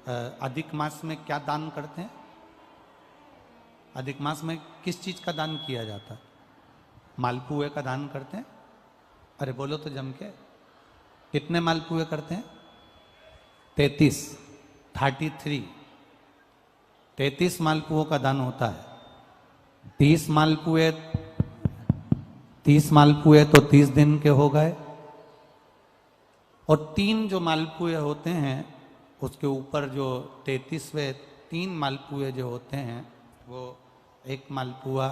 अधिक मास में क्या दान करते हैं? अधिक मास में किस चीज का दान किया जाता है? मालपुए का दान करते हैं। अरे बोलो तो जम के, कितने मालपुए करते हैं? 33 33 मालपुओं का दान होता है। 30 मालपुए तो 30 दिन के हो गए, और 3 जो मालपुए होते हैं उसके ऊपर जो 33वें 3 मालपुए जो होते हैं, वो एक मालपुआ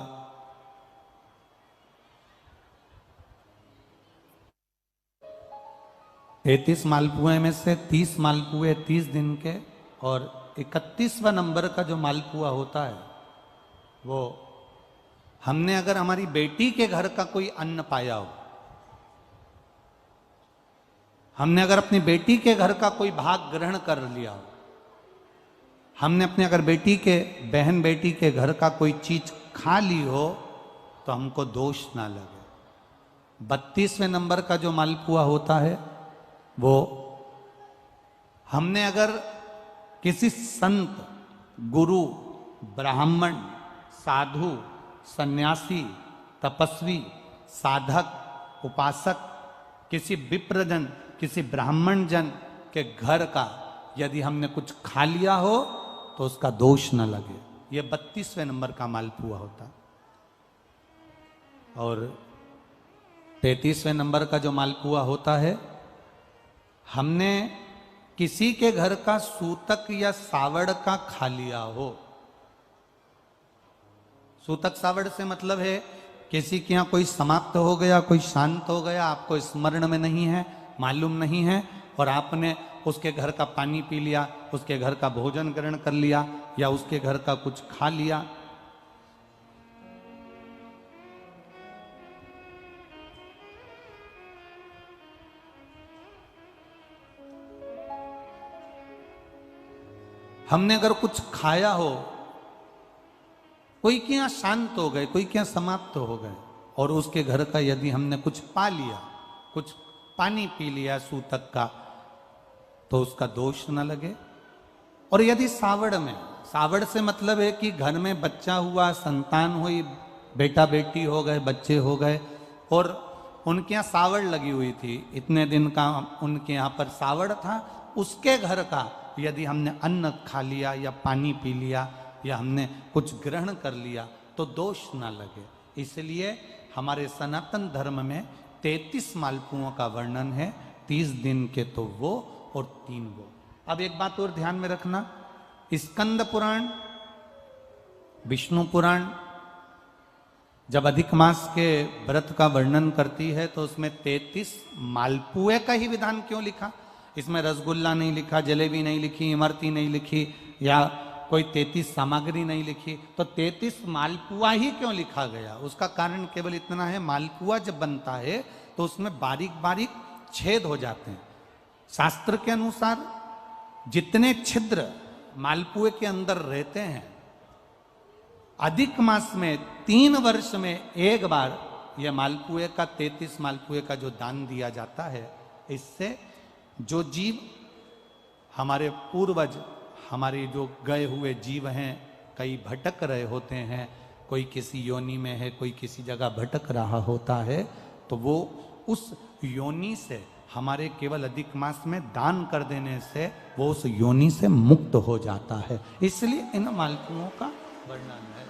33 मालपुए में से 30 मालपुए 30 दिन के, और 31वां नंबर का जो मालपुआ होता है वो हमने अगर हमारी बेटी के घर का कोई अन्न पाया हो, हमने अगर अपनी बेटी के घर का कोई भाग ग्रहण कर लिया हो, हमने अपने अगर बेटी के बहन बेटी के घर का कोई चीज खा ली हो, तो हमको दोष ना लगे। 32वें नंबर का जो मालपुआ होता है वो हमने अगर किसी संत, गुरु, ब्राह्मण, साधु, सन्यासी, तपस्वी, साधक, उपासक, किसी विप्रजन, किसी ब्राह्मण जन के घर का यदि हमने कुछ खा लिया हो तो उसका दोष न लगे। ये 32वें नंबर का मालपुआ होता। और 33वें नंबर का जो मालपुआ होता है, हमने किसी के घर का सूतक या सावड़ का खा लिया हो। सूतक सावड़ से मतलब है किसी के यहाँ कोई समाप्त हो गया, कोई शांत हो गया, आपको स्मरण में नहीं है, मालूम नहीं है, और आपने उसके घर का पानी पी लिया, उसके घर का भोजन ग्रहण कर लिया, या उसके घर का कुछ खा लिया। हमने अगर कुछ खाया हो, कोई के यहां शांत हो गए, कोई के यहां समाप्त हो गए, और उसके घर का यदि हमने कुछ पा लिया, कुछ पानी पी लिया सूतक का, तो उसका दोष न लगे। और यदि सावड़ में, सावड़ से मतलब है कि घर में बच्चा हुआ, संतान हुई, बेटा बेटी हो गए, बच्चे हो गए, और उनके यहाँ सावड़ लगी हुई थी, इतने दिन का उनके यहाँ पर सावड़ था, उसके घर का यदि हमने अन्न खा लिया या पानी पी लिया या हमने कुछ ग्रहण कर लिया तो दोष ना लगे। इसलिए हमारे सनातन धर्म में 33 मालपुओं का वर्णन है, 30 दिन के तो वो और 3 वो। अब एक बात और ध्यान में रखना, स्कंद पुराण, विष्णु पुराण जब अधिक मास के व्रत का वर्णन करती है तो उसमें 33 मालपुए का ही विधान क्यों लिखा? इसमें रसगुल्ला नहीं लिखा, जलेबी नहीं लिखी, इमरती नहीं लिखी, या कोई 33 सामग्री नहीं लिखी, तो 33 मालपुआ ही क्यों लिखा गया? उसका कारण केवल इतना है, मालपुआ जब बनता है तो उसमें बारीक बारीक छेद हो जाते हैं। शास्त्र के अनुसार जितने छिद्र मालपुए के अंदर रहते हैं, अधिक मास में 3 वर्ष में एक बार यह मालपुए का 33 मालपुए का जो दान दिया जाता है, इससे जो जीव हमारे पूर्वज, हमारे जो गए हुए जीव हैं, कई भटक रहे होते हैं, कोई किसी योनि में है, कोई किसी जगह भटक रहा होता है, तो वो उस योनि से हमारे केवल अधिक मास में दान कर देने से वो उस योनि से मुक्त हो जाता है। इसलिए इन मालपुओं का वर्णन है।